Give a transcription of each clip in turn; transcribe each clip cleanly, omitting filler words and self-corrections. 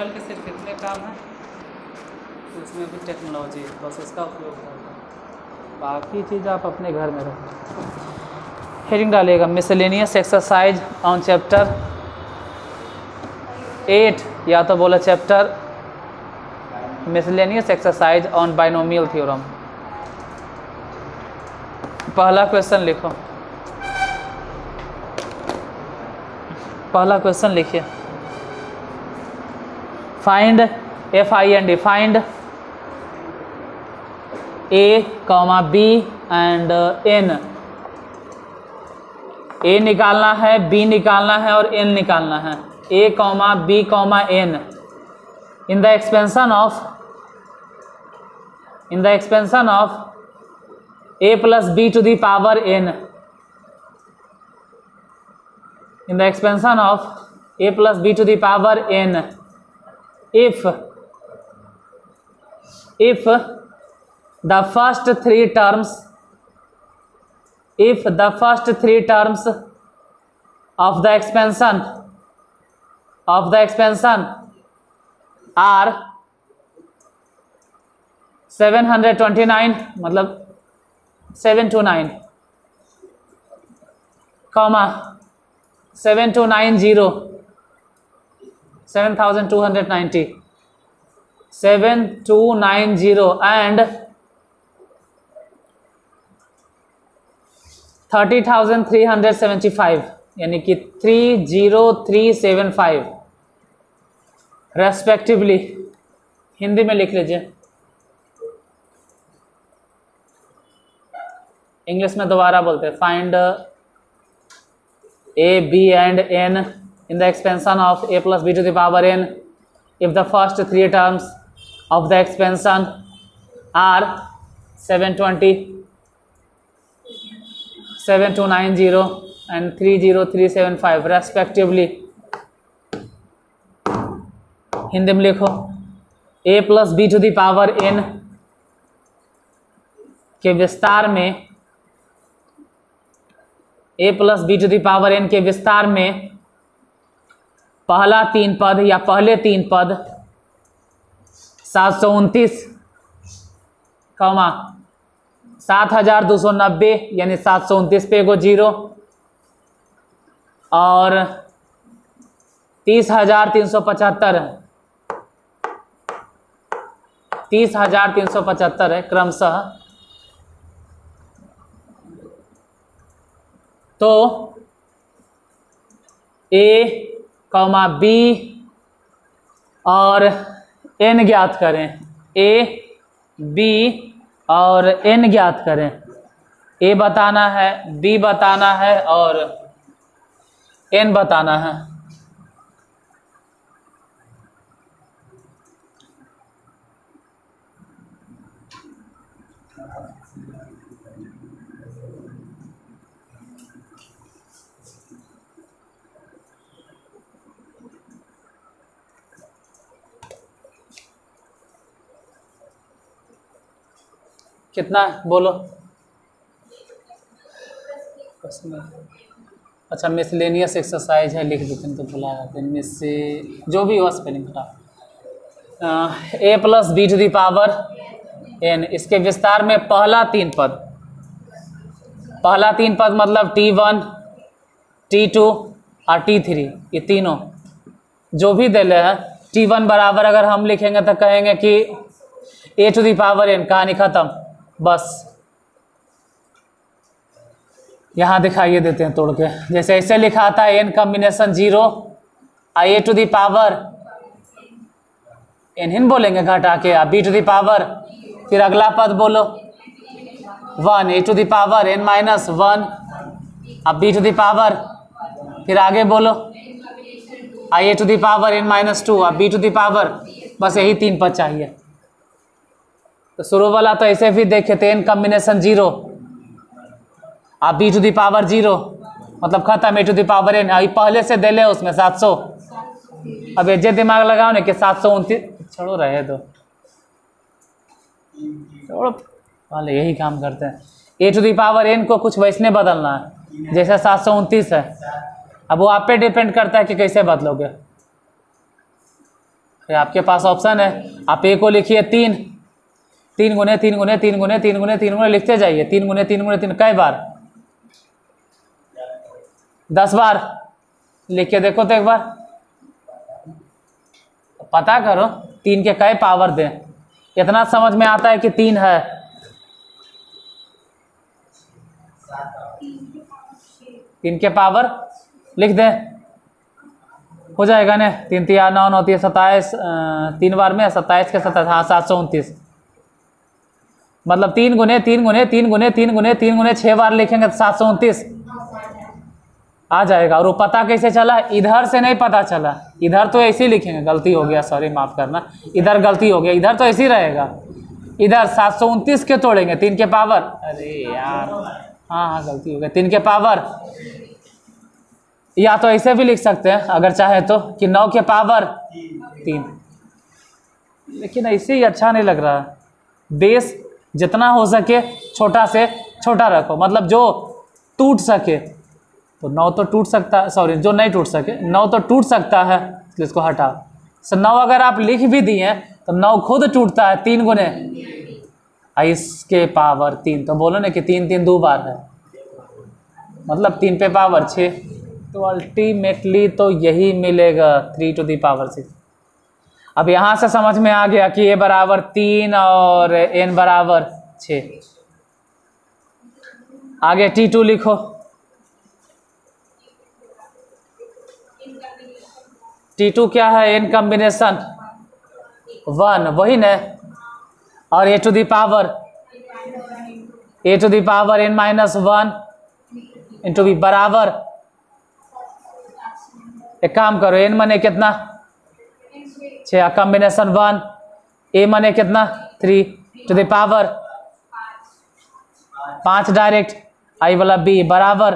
Mobile के सिर्फ इतने काम हैं, तो इसमें भी टेक्नोलॉजी है, बस उसका उपयोग करना, बाकी चीज़ आप अपने घर में रखें। हेडिंग डालिएगा मिसलेनियस एक्सरसाइज ऑन चैप्टर 8 या तो बोला chapter miscellaneous exercise on binomial theorem. पहला क्वेश्चन लिखो, पहला क्वेश्चन लिखिए। Find FIND find A, B and N। A निकालना है, B निकालना है और N निकालना है। A, B, N in the expansion of A plus B to the power N, in the expansion of A plus B to the power N, if the first three terms of the expansion are 729 मतलब 729 comma 7290 7290 7290 and 30,375 यानी कि 30375 respectively. Hindi में लिख लीजिए, English में दोबारा बोलते हैं। Find A, B and N in the expansion of A plus B to the power N if the first three terms of the expansion are 720, 7290 and 30375 respectively। Hindi में लिखो A plus B to the power N के विस्तार में A plus B to the power N के विस्तार में पहला तीन पद या पहले तीन पद 729, 7290 यानी 729 पे एगो जीरो और 30,375 है क्रमशः। तो A, B और N ज्ञात करें। A, B और N ज्ञात करें। A बताना है, B बताना है और N बताना है। कितना बोलो? अच्छा मिसलेनियस एक्सरसाइज है, लिख देते हैं तो भुला जाते हैं। मिस से जो भी हो स्पेलिंग हटा। A plus B to the power N, इसके विस्तार में पहला तीन पद मतलब T1, T2 और T3, ये तीनों जो भी दे रहे हैं। T1 बराबर अगर हम लिखेंगे तो कहेंगे कि A to the power N, कहानी खत्म। बस यहाँ दिखाइए देते हैं तोड़ के, जैसे ऐसे लिखा था N combination 0 A to the power N हिन बोलेंगे घटा के B to the power, फिर अगला पद बोलो 1 A to the power N minus 1 अब B to the power, फिर आगे बोलो A to the power N minus 2 अब B to the power। बस यही तीन पद चाहिए। तो शुरू वाला तो ऐसे भी देखे थे N कॉम्बिनेशन 0 अब B to the power 0 मतलब खत्म A to the power N। अभी पहले से दे ले उसमें 700। अब ये दिमाग लगाओ ना कि 729 छोड़ो रहे तो छोड़ो, पहले यही काम करते हैं। A to the power N को कुछ वैसने बदलना है, जैसे 729 है। अब वो आप पे डिपेंड करता है कि कैसे बदलोगे। फिर आपके पास ऑप्शन है, आप ए को लिखिए 3, 3 गुने 3 गुने 3 गुने 3 गुने 3 गुने लिखते जाइए, 3 गुने 3 गुने 3 कई बार, 10 बार। लिख के देखो तो एक बार, पता करो 3 के कई पावर दें। इतना समझ में आता है कि 3 है, 3 के पावर लिख दें, हो जाएगा ना। 3 3 9 9 3 27, 3 बार में 27 के 27, हाँ 729। मतलब 3 गुने 3 गुने 3 गुने 3 गुने 3 गुने 6 बार लिखेंगे तो 729 आ जाएगा। और वो पता कैसे चला? इधर से नहीं पता चला, इधर तो ऐसे ही लिखेंगे, गलती हो गया, सॉरी माफ़ करना, इधर गलती हो गया, इधर तो ऐसे ही रहेगा। इधर 729 के तोड़ेंगे 3 के पावर, अरे यार हाँ हाँ गलती हो गया, 3 के पावर। या तो ऐसे भी लिख सकते हैं अगर चाहे तो, कि 9 के पावर 3, लेकिन ऐसे ही अच्छा नहीं लग रहा। बेस जितना हो सके छोटा से छोटा रखो, मतलब जो टूट सके। तो 9 तो टूट सकता है, सॉरी जो नहीं टूट सके, 9 तो टूट सकता है, इसको हटाओ। सो 9 अगर आप लिख भी दिए तो 9 खुद टूटता है 3 गुने इसके पावर 3। तो बोलो ना कि 3 3 2 बार है, मतलब 3 पे पावर 6। तो अल्टीमेटली तो यही मिलेगा 3 टू दी पावर 6। अब यहाँ से समझ में आ गया कि a बराबर 3 और n बराबर 6। आगे T2 लिखो, T2 क्या है? n कॉम्बिनेशन 1, वही न, और a to the power n minus 1 into B बराबर, एक काम करो, n मने कितना 6, कॉम्बिनेशन 1, a मने कितना 3 टू द पावर 5 डायरेक्ट, आई वाला b बराबर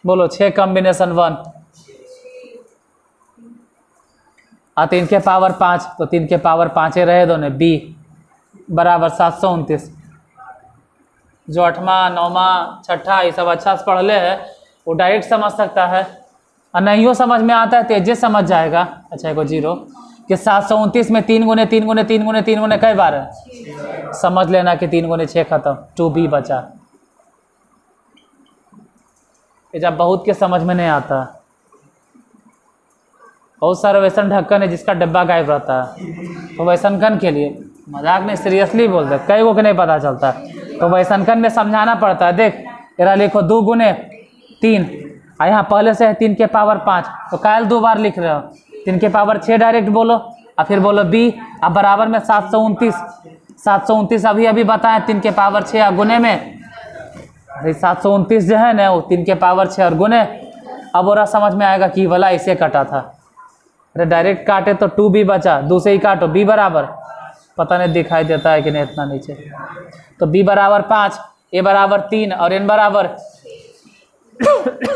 बोलो 6 कॉम्बिनेशन 1 और 3 के पावर 5, तो 3 के पावर 5 रहे दोनों, b बराबर 729। जो 8वां 9वां 6ठा ये सब अच्छा से पढ़ ले है वो डायरेक्ट समझ सकता है, और नहीं समझ में आता है तेजी समझ जाएगा। अच्छा एगो 0 कि 729 में 3 गुने 3 गुने 3 गुने 3 गुने कई बार है, समझ लेना कि 3 गुने 6 खत्म, 2b बचा। ये जब बहुत के समझ में नहीं आता, बहुत सारे वैसन ढक्कन है जिसका डब्बा गायब रहता है, तो वैसनकन के लिए मजाक नहीं सीरियसली बोलते, कई को नहीं पता चलता, तो वैसनकन में समझाना पड़ता है। देख इरा लिखो 2 गुने 3, और यहाँ पहले से है 3 के पावर 5, तो कायल 2 बार लिख रहे हो, 3 के पावर 6 डायरेक्ट बोलो, और फिर बोलो b, अब बराबर में 729 अभी अभी बताएं 3 के पावर 6 और गुने में 729 जो है ना वो 3 के पावर 6 और गुने। अब वो समझ में आएगा कि वाला इसे कटा था, अरे डायरेक्ट काटे तो 2b बचा, 2 से ही काटो, b बराबर पता नहीं दिखाई देता है कि नहीं इतना नीचे, तो b बराबर 5, a बराबर 3 और n बराबर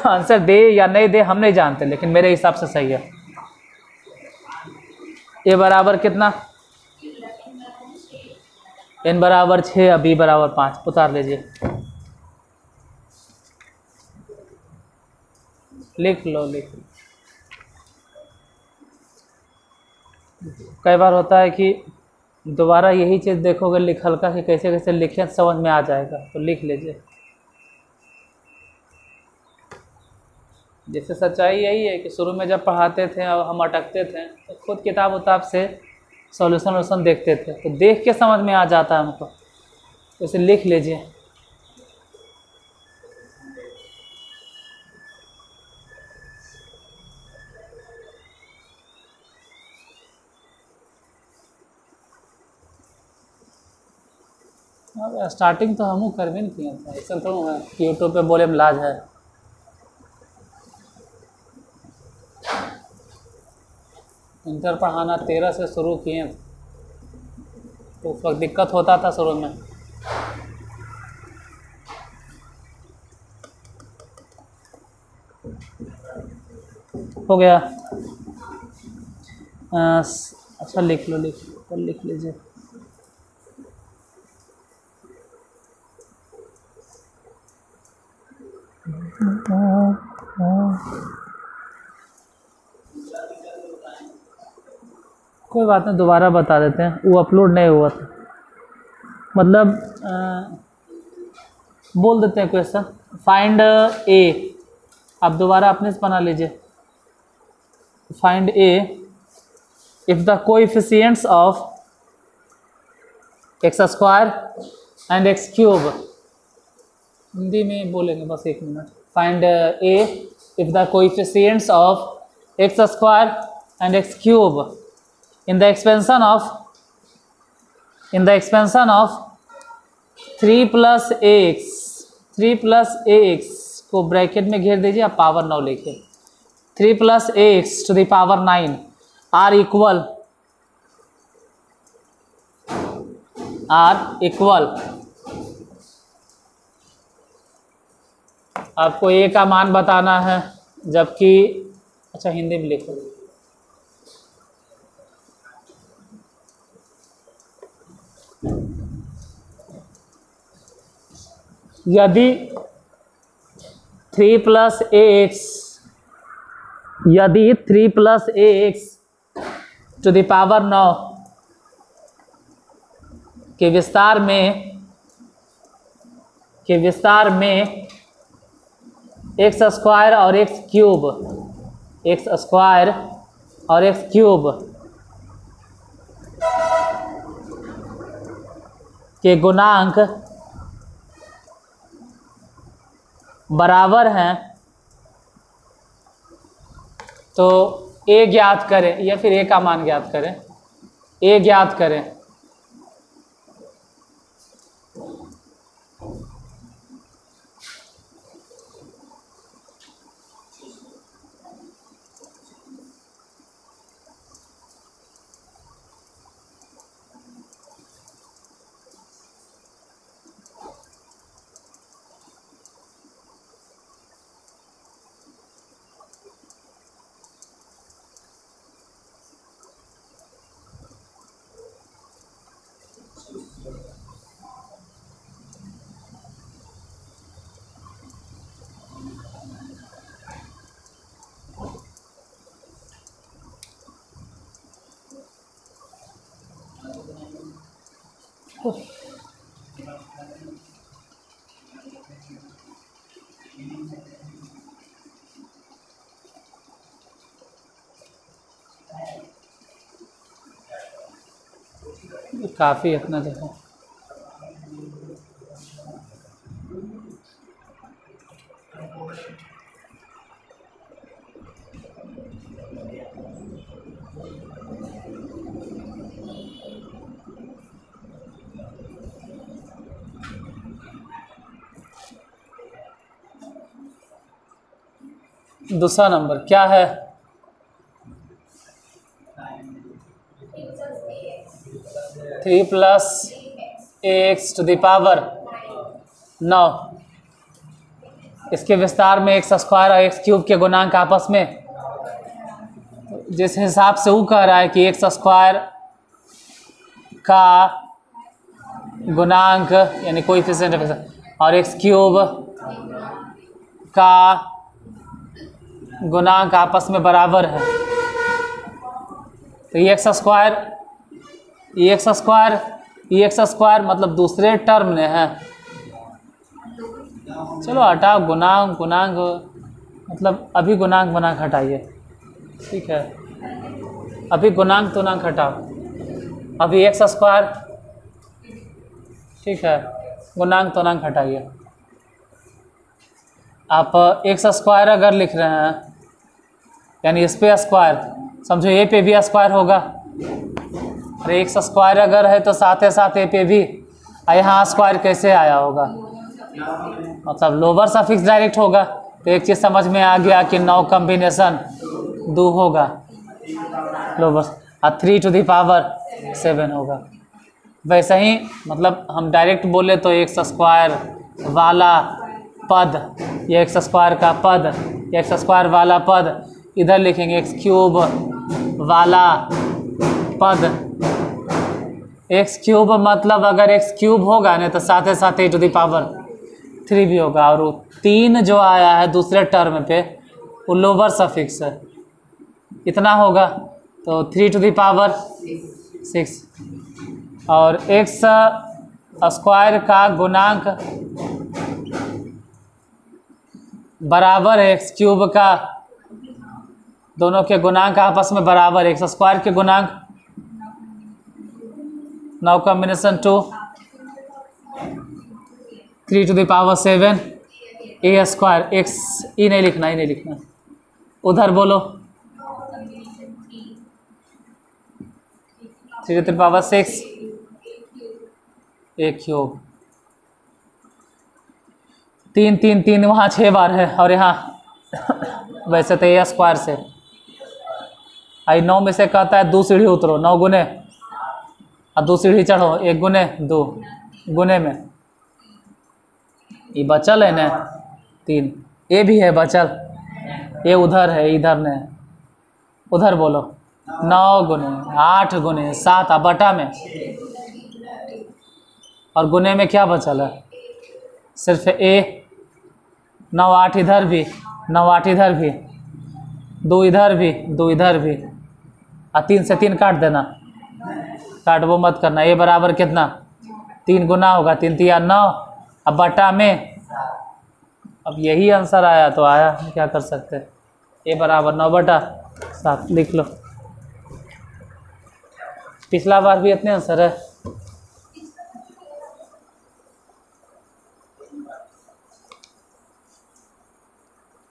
आंसर दे या नहीं दे हम नहीं जानते, लेकिन मेरे हिसाब से सही है। a बराबर कितना, n बराबर 6 और b बराबर 5, उतार लीजिए, लिख लो। कई बार होता है कि दोबारा यही चीज़ देखोगे लिखल का कि कैसे कैसे लिखें समझ में आ जाएगा, तो लिख लीजिए। जैसे सच्चाई यही है कि शुरू में जब पढ़ाते थे और हम अटकते थे तो खुद किताब उताब से सॉल्यूशन देखते थे, तो देख के समझ में आ जाता है हमको, तो इसे लिख लीजिए। स्टार्टिंग तो हमू कर भी नहीं किया था, ऐसा तो है कि यूट्यूब पे बोले में लाज है। इंटर पढ़ाना 13 से शुरू किए, तो उस वक्त दिक्कत होता था शुरू में। हो गया, अच्छा लिख लो, लिख लीजिए। कोई बात नहीं, दोबारा बता देते हैं, वो अपलोड नहीं हुआ था। मतलब बोल देते हैं क्वेश्चन। फाइंड ए, आप दोबारा अपने से बना लीजिए। Find A if the coefficients of x square and x cube, Hindi में बोलेंगे बस 1 minute. Find A if the coefficients of x square and x cube in the expansion of 3 plus ax को ब्रैकेट में घेर दीजिए, आप पावर 9 लिखिए। 3 plus ax to the power 9 are equal आपको ए का मान बताना है, जबकि अच्छा हिंदी में लिखो। यदि 3 plus ax to the power 9 के विस्तार में एक्स स्क्वायर और एक्स क्यूब के गुणांक बराबर हैं, तो ए ज्ञात करें, या फिर ए का मान ज्ञात करें। ए ज्ञात करें। काफ़ी इतना देखो। दूसरा नंबर क्या है? Three plus x to the power 9, इसके विस्तार में एक्स स्क्वायर और एक्स क्यूब के गुणांक आपस में, जिस हिसाब से वो कह रहा है कि एक्स स्क्वायर का गुणांक यानी कोएफिशिएंट और एक्स क्यूब का गुणांक आपस में बराबर है, तो ये एक्स स्क्वायर मतलब दूसरे टर्म में है। चलो हटाओ गुणांक मतलब अभी गुणांक बनाक हटाइए, ठीक है। अभी गुणांक हटाओ, अभी एक्स स्क्वायर, ठीक है। गुणांक हटाइए। आप एक्स स्क्वायर अगर लिख रहे हैं यानी इस पे स्क्वायर, समझो ए पे भी स्क्वायर होगा। अरे एक्स स्क्वायर अगर है तो साथ ही साथ ए पे भी, यहाँ स्क्वायर कैसे आया होगा? मतलब लोअर सफिक्स डायरेक्ट होगा। तो एक चीज़ समझ में आ गया कि 9 कॉम्बिनेशन 2 होगा, लोअर, और 3 टू द पावर 7 होगा। वैसे ही मतलब हम डायरेक्ट बोले तो एक्स स्क्वायर वाला पद, या एक्स स्क्वायर का पद, एक्स स्क्वायर वाला पद इधर लिखेंगे, एक्स क्यूब वाला पद। एक्स क्यूब मतलब अगर एक्स क्यूब होगा ना तो साथ ही साथ ए टू द पावर 3 भी होगा, और वो 3 जो आया है दूसरे टर्म पे वो लोअर सफिक्स है, इतना होगा। तो 3 टू द पावर 6 और x स्क्वायर का गुणांक बराबर है एक्स क्यूब का, दोनों के गुणांक आपस में बराबर, एक्स स्क्वायर के गुणांक 9 combination 2 3 to the power 7 a square x, e नहीं लिखना, ई नहीं लिखना, उधर बोलो 3 to the power 6 a cube, 3 3 3 वहाँ 6 बार है और यहाँ वैसे तो ए स्क्वायर से आई 9 में से कहता है 2 सीढ़ी उतरो, 9 गुने और 2 सीढ़ी चढ़ो, 1 गुने 2 गुने में ये बचल है ना 3, ए भी है बचल, ये उधर है इधर ने, उधर बोलो 9 गुने 8 गुने 7 बटा में, और गुने में क्या बचल है सिर्फ ए, 9 8 इधर भी 9 8 इधर भी, 2 इधर भी 2 इधर भी, और 3 से 3 काट देना, काट वो मत करना, ए बराबर कितना 3 गुना होगा, 3 3 9, अब बटा में, अब यही आंसर आया तो आया, क्या कर सकते हैं, ए बराबर 9 बटा 7 लिख लो। पिछला बार भी इतने आंसर है,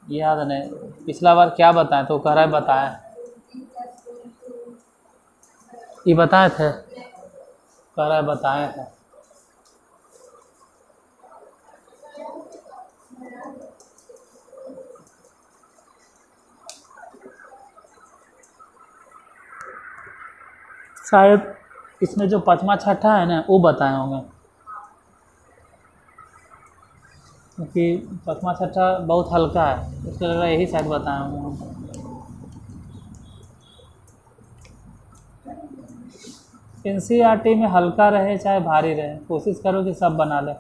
याद नहीं पिछला बार क्या बताएं, तो कह रहा है बताएं, ये बताए थे, कह रहा है बताए थे, शायद इसमें जो 5वां 6ठा है ना वो बताए होंगे, क्योंकि 5वां 6ठा बहुत हल्का है, इसके लग रहा है यही शायद बताए होंगे। एनसीईआरटी में हल्का रहे चाहे भारी रहे, कोशिश करो कि सब बना ले।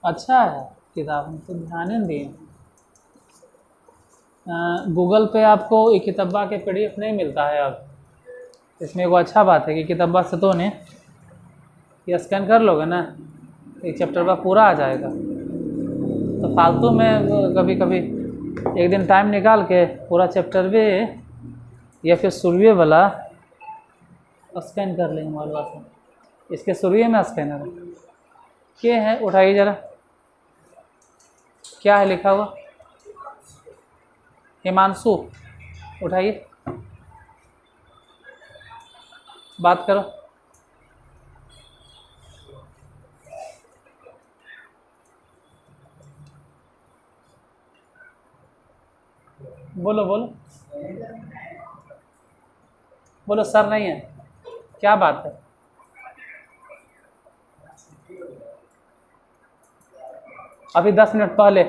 अच्छा है किताब, हम तो ध्यान नहीं दिए। गूगल पे आपको ये किताबा के PDF नहीं मिलता है अब, इसमें वो अच्छा बात है कि किताबा से तो ने ये स्कैन कर लोगे ना, एक चैप्टर का पूरा आ जाएगा, तो फालतू में कभी कभी एक दिन टाइम निकाल के पूरा चैप्टर भी या फिर शुरुए वाला स्कैन कर लेंगे मोबाइल से, इसके शुरुए में स्कैनर क्या है, उठाइए ज़रा, क्या है लिखा हुआ, हिमांशु उठाइए, बात करो। बोलो बोलो बोलो, सर नहीं है, क्या बात है, अभी 10 मिनट पहले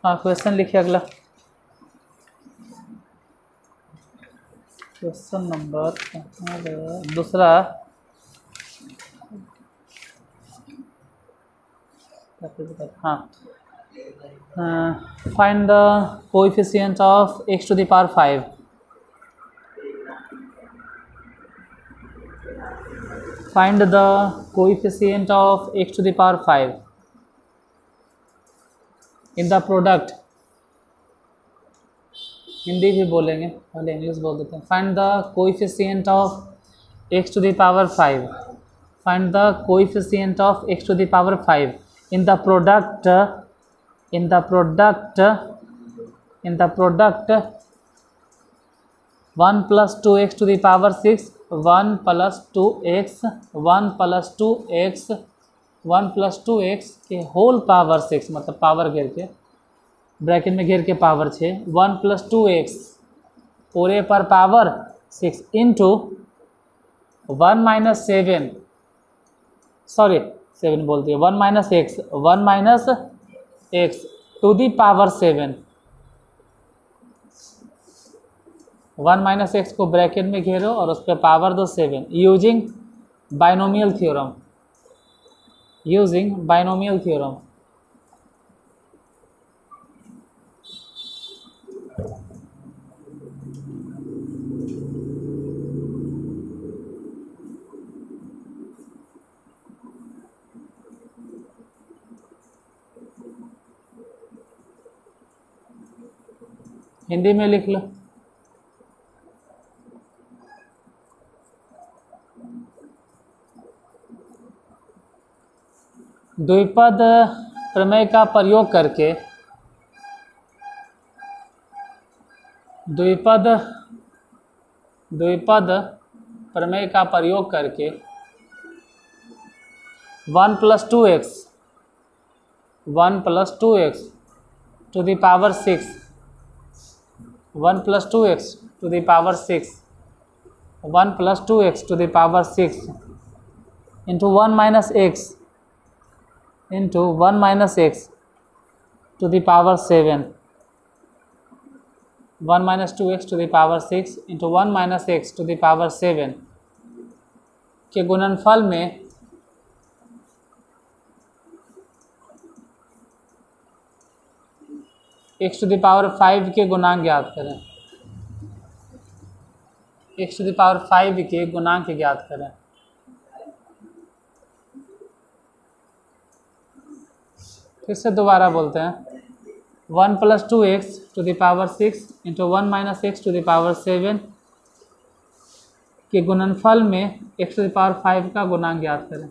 हाँ क्वेश्चन लिखिए अगला, क्वेश्चन नंबर दूसरा, हाँ, find the coefficient of x to the power 5, find the coefficient of x to the power 5 in the product, Hindi भी बोलेंगे, पहले इंग्लिश बोल देते हैं। Find the coefficient of x to the power 5, find the coefficient of x to the power 5 in the product, in the product, in the product 1 + 2x to the power 6 1 plus 2x 1 plus 2x 1 plus 2x के whole power 6, मतलब power घेर के bracket में घेर के power 6, 1 plus 2x पूरे पर power 6 into 1 minus 7, sorry 7 बोलती है, 1 minus x 1 minus x to the power 7, 1 minus x को ब्रैकेट में घेरो और उस पर पावर दो 7, using binomial theorem, using binomial theorem. Hindi में लिख लो। द्विपद प्रमेय का प्रयोग करके द्विपद प्रमेय का प्रयोग करके 1 plus 2x 1 plus 2x to the power 6 1 plus 2x to the power 6 1 plus 2x to the power 6 into 1 minus x into 1 minus x to the power 7 1 minus 2x to the power 6 into 1 minus x to the power 7 के गुणनफल में x to the power 5 के गुणांक ज्ञात करें, x to the power 5 के गुणांक ज्ञात करें। फिर से दोबारा बोलते हैं, 1 plus 2x to the power 6 into 1 minus x to the power 7 के गुणनफल में x टू द पावर 5 का गुणांक ज्ञात करें।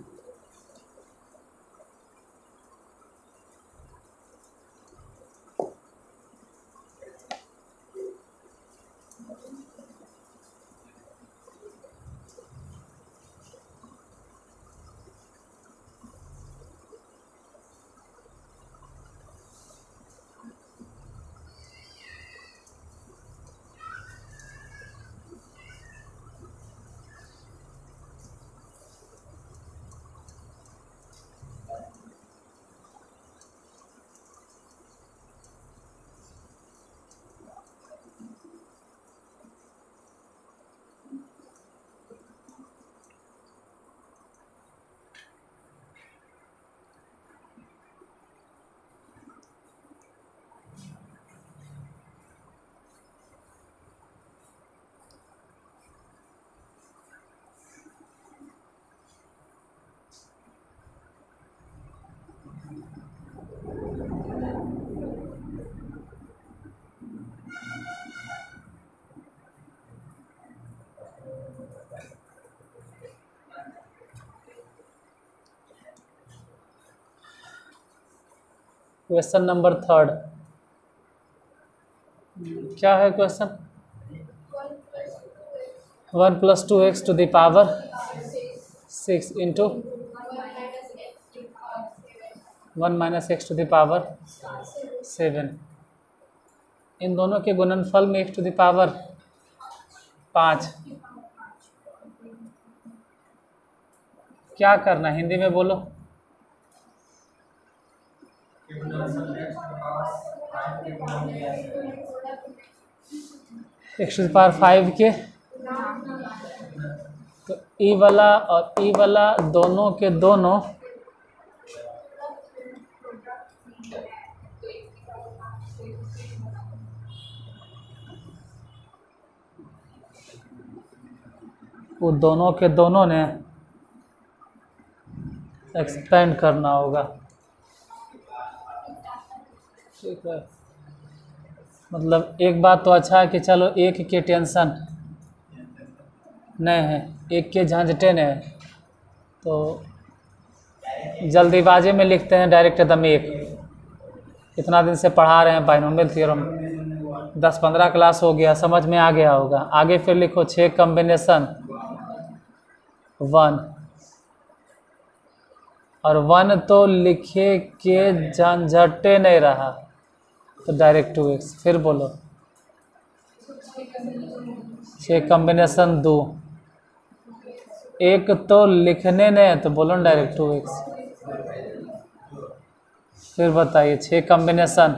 क्वेश्चन नंबर 3 क्या है question? 1 plus 2x to the power 6 into 1 minus x to the power 7, इन दोनों के गुणनफल में x टू द पावर 5। क्या करना है हिंदी में बोलो। x टू द पावर 5 के तो ई वाला और ई वाला दोनों के दोनों वो दोनों के दोनों ने एक्सपेंड करना होगा, ठीक है। मतलब एक बात तो अच्छा है कि चलो एक के टेंशन नहीं है, एक के झंझटे नहीं है, तो जल्दीबाजी में लिखते हैं डायरेक्ट एकदम एक। इतना दिन से पढ़ा रहे हैं बाइनोमियल थ्योरम, 10-15 क्लास हो गया, समझ में आ गया होगा। आगे फिर लिखो 6 कॉम्बिनेशन 1 और 1 तो लिखे के झंझटे नहीं रहा तो डायरेक्ट 2x। फिर बोलो 6 कॉम्बिनेशन 2, एक तो लिखने नहीं है तो बोलो डायरेक्ट 2x। फिर बताइए 6 कॉम्बिनेशन,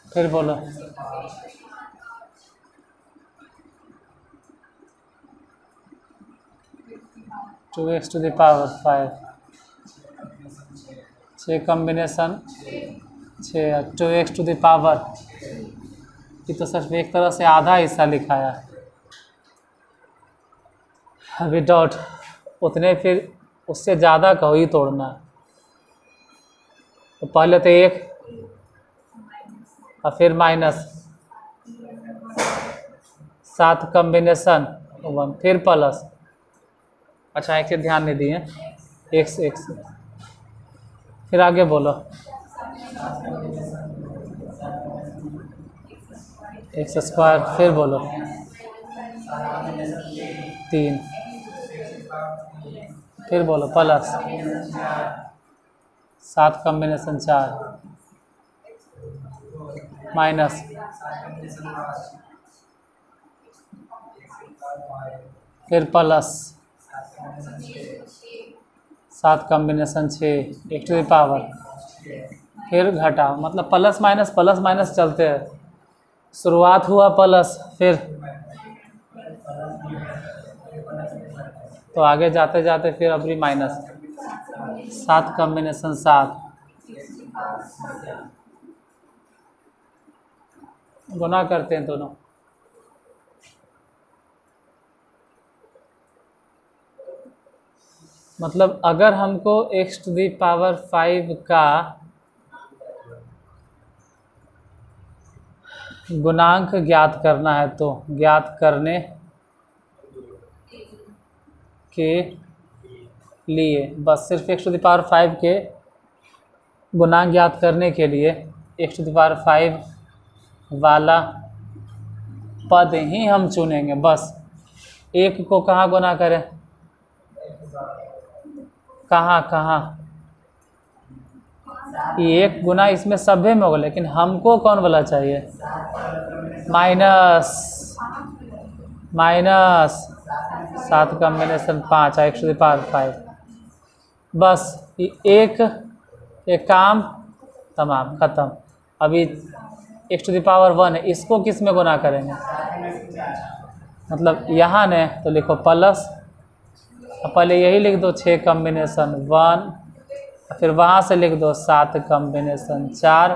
फिर बोलो 2x to the power 5, 6 combination 6, 2x to the power, ये तो सिर्फ एक तरह से आधा हिस्सा लिखाया है। अभी डॉट उतने, फिर उससे ज़्यादा कहो ही तोड़ना। तो पहले तो 1 और फिर माइनस, 7 कॉम्बिनेशन 1, फिर प्लस। अच्छा एक से ध्यान नहीं दिए, x x। फिर आगे बोलो x स्क्वायर, फिर बोलो 3, फिर बोलो प्लस 7 कॉम्बिनेशन 4, माइनस फिर प्लस 7 कॉम्बिनेशन 6 एक टू द पावर, फिर घटा, मतलब प्लस माइनस चलते हैं। शुरुआत हुआ प्लस, फिर तो आगे जाते जाते फिर अभी माइनस, 7 कॉम्बिनेशन 7, गुना करते हैं दोनों। मतलब अगर हमको x टू दी पावर 5 का गुणांक ज्ञात करना है तो ज्ञात करने के लिए बस सिर्फ x टू दी पावर 5 के गुणांक ज्ञात करने के लिए x टू दी पावर 5 वाला पद ही हम चुनेंगे। बस एक को कहाँ गुना करें, कहाँ ये एक गुना इसमें सभ्य में होगा, लेकिन हमको कौन वाला चाहिए, minus 7 combination 5 x to the power 5। बस एक काम तमाम ख़त्म। अभी x टू द पावर 1 है, इसको किस में गुना करेंगे, मतलब यहाँ ने तो लिखो प्लस, पहले यही लिख दो 6 कॉम्बिनेशन 1, फिर वहाँ से लिख दो 7 कॉम्बिनेशन 4।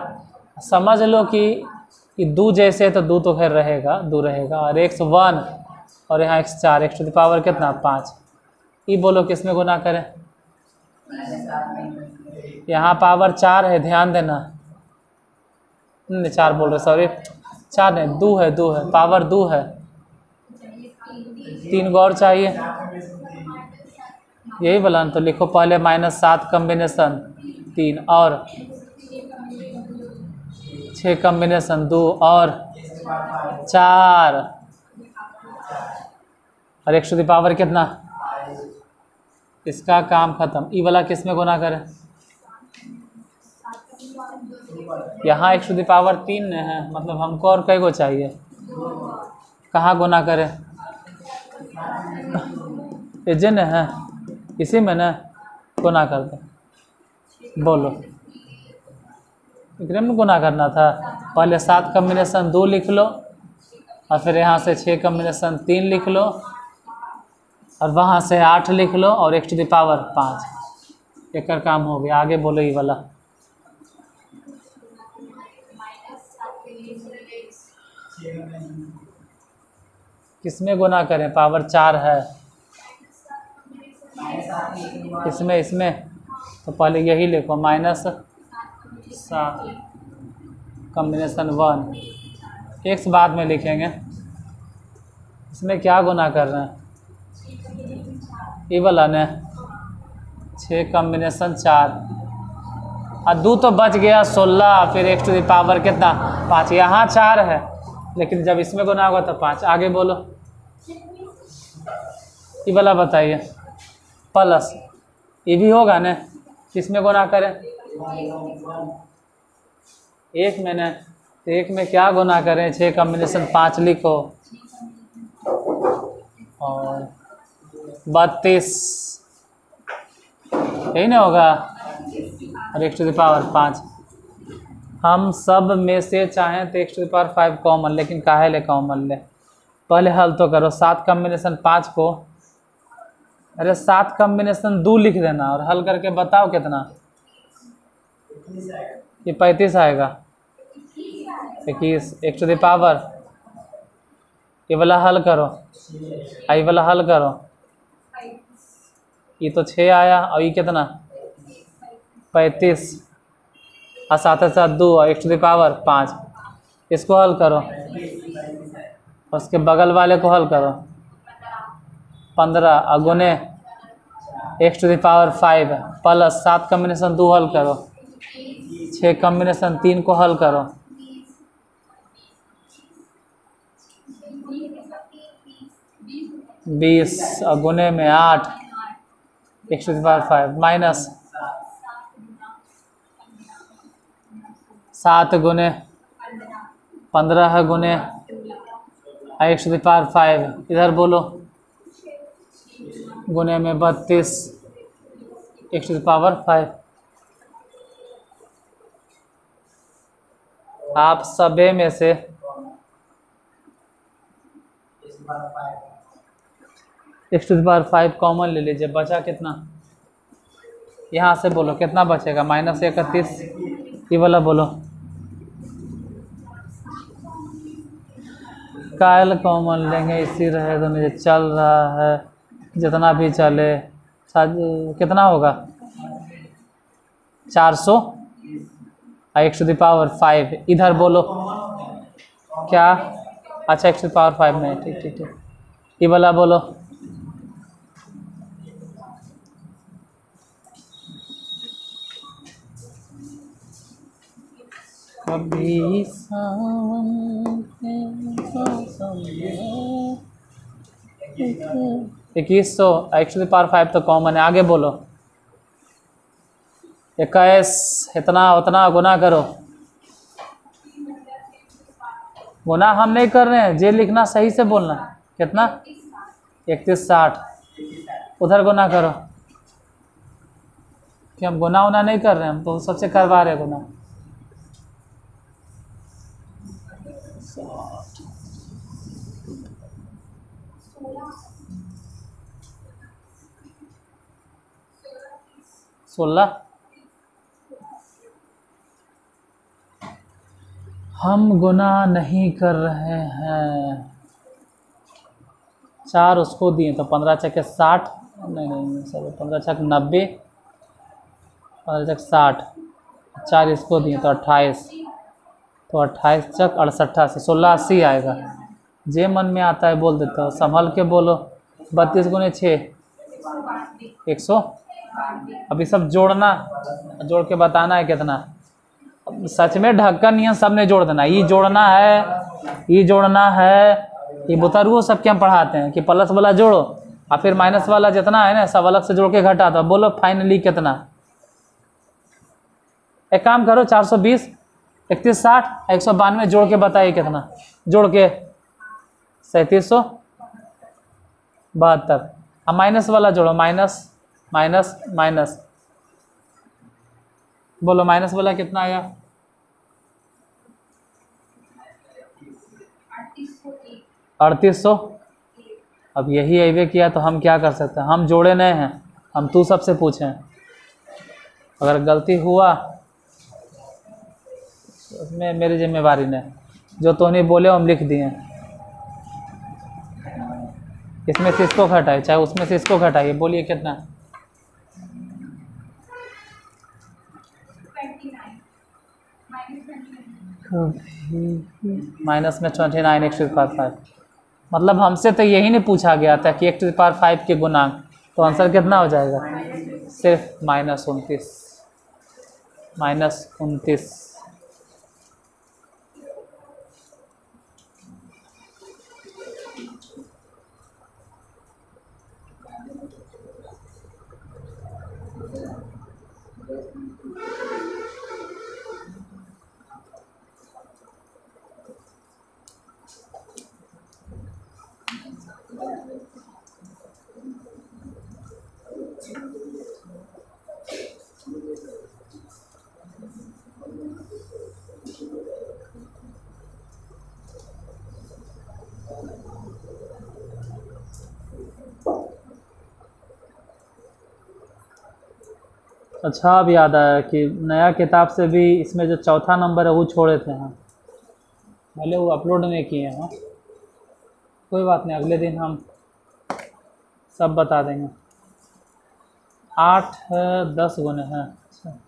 समझ लो कि दो जैसे है तो दो तो खैर रहेगा, दो रहेगा, और x 1 और यहाँ x 4, x to the power कितना 5। ये बोलो किस में गुना करें, यहाँ पावर 4 है, ध्यान देना, नहीं 4 बोल रहे, सॉरी 4 नहीं, 2 है, पावर 2 है, 3 गौर चाहिए, यही बोला तो लिखो पहले -7 कॉम्बिनेशन 3 और 6 कॉम्बिनेशन 2 और 4 और x टू द पावर कितना, इसका काम खत्म। ई वाला किस में गुना करें, यहाँ x टू द पावर 3 है, मतलब हमको और कई गो चाहिए, कहाँ गुना करें, एजन है इसी में ना गुना कर दो। बोलो इतने में गुना करना था, पहले 7 कॉम्बिनेशन 2 लिख लो और फिर यहाँ से 6 कॉम्बिनेशन 3 लिख लो और वहाँ से 8 लिख लो और x टू द पावर 5, एक काम हो गया। आगे बोलो ये वाला, किसमें गुना करें, पावर 4 है, इसमें तो पहले यही लिखो -7 कॉम्बिनेशन 1, x बाद में लिखेंगे। इसमें क्या गुना कर रहे हैं, ये वाला ने 6 कॉम्बिनेशन 4 और 2 तो बच गया 16, फिर x टू द पावर कितना 5। यहाँ 4 है लेकिन जब इसमें गुना होगा तो 5। आगे बोलो, ये वाला बताइए। प्लस ये भी होगा ना, किसमें गुना करें 1 में ना, तो 1 में क्या गुना करें 6 कॉम्बिनेशन 5 लिखो और 32 यही ना होगा और x टू द पावर 5। हम सब में से चाहें तो x to the power 5 common, लेकिन काहे ले कॉमन ले, पहले हल तो करो। 7 कॉम्बिनेशन 5 को, अरे 7 कॉम्बिनेशन 2 लिख देना और हल करके बताओ कितना, ये 35 आएगा। 21 x टू द पावर, ये वाला हल करो, ये वाला हल करो, ये तो 6 आया और ये कितना 35 और साथ साथ 2 और x टू द पावर 5। इसको हल करो, उसके बगल वाले को हल करो 15 और गुने x to the power 5 plus 7 combination 2 हल करो, 6 कॉम्बिनेशन 3 को हल करो, 20 और गुने में 8 x to the power 5 minus 7 गुने 15 गुने x टू द पावर 5, इधर बोलो गुने में 32 x टू द पावर 5। आप सबे में से x to the power 5 common ले लीजिए, बचा कितना, यहाँ से बोलो कितना बचेगा -31, ये वाला बोलो। कायल कॉमन लेंगे, इसी रहे तो मुझे चल रहा है जितना भी चले, कितना होगा 400 x टू द पावर 5, इधर बोलो क्या, अच्छा x टू द पावर 5 में, ठीक ठीक ठीक, ये वाला बोलो कभी सावन के 2100 x टू द पावर 5 तो कॉमन है। आगे बोलो 21 इतना उतना गुना करो, गुना हम नहीं कर रहे हैं, जे लिखना सही से बोलना, कितना 3160, उधर गुना करो कि हम गुना उना नहीं कर रहे हैं, हम तो सबसे करवा रहे हैं गुना। 16 हम गुना नहीं कर रहे हैं, 4 उसको दिए तो 15 चक्के 60, नहीं सर 15 चक 90, 15 चक 60, 4 इसको दिए तो 28, तो 28 चक 68 से 1680 आएगा। जे मन में आता है बोल देता हूँ, संभल के बोलो। 32 गुने 6 100, अभी सब जोड़ना, जोड़ के बताना है कितना। सच में ढक्कन नहीं सब ने जोड़ देना, ये जोड़ना है, ये जोड़ना है, ये बुतरुओं सबके हम पढ़ाते हैं कि प्लस वाला जोड़ो और फिर माइनस वाला जितना है ना सब अलग से जोड़ के घटा दो। बोलो फाइनली कितना। एक काम करो 420 3160 192 जोड़ के बताइए कितना, जोड़ के 3772। अब माइनस वाला जोड़ो, माइनस माइनस माइनस, बोलो माइनस वाला कितना आया 3800। अब यही अवे किया तो हम क्या कर सकते हैं, हम जोड़े नहीं हैं, हम तू सबसे पूछें। अगर गलती हुआ उसमें मेरी जिम्मेवारी नहीं, जो तो नहीं बोले हम लिख दिए। इसमें से इसको घटाए चाहे उसमें से इसको घटाइए, बोलिए कितना। माइनस में 29 x टू द पावर 5। मतलब हमसे तो यही नहीं पूछा गया था कि x टू द पावर 5 के गुणांक, तो आंसर कितना हो जाएगा? सिर्फ -29, -29। अच्छा, अब याद आया कि नया किताब से भी इसमें जो चौथा नंबर है वो छोड़े थे हम, भले वो अपलोड नहीं किए हैं। कोई बात नहीं, अगले दिन हम सब बता देंगे। 8 10 गुने हैं। अच्छा।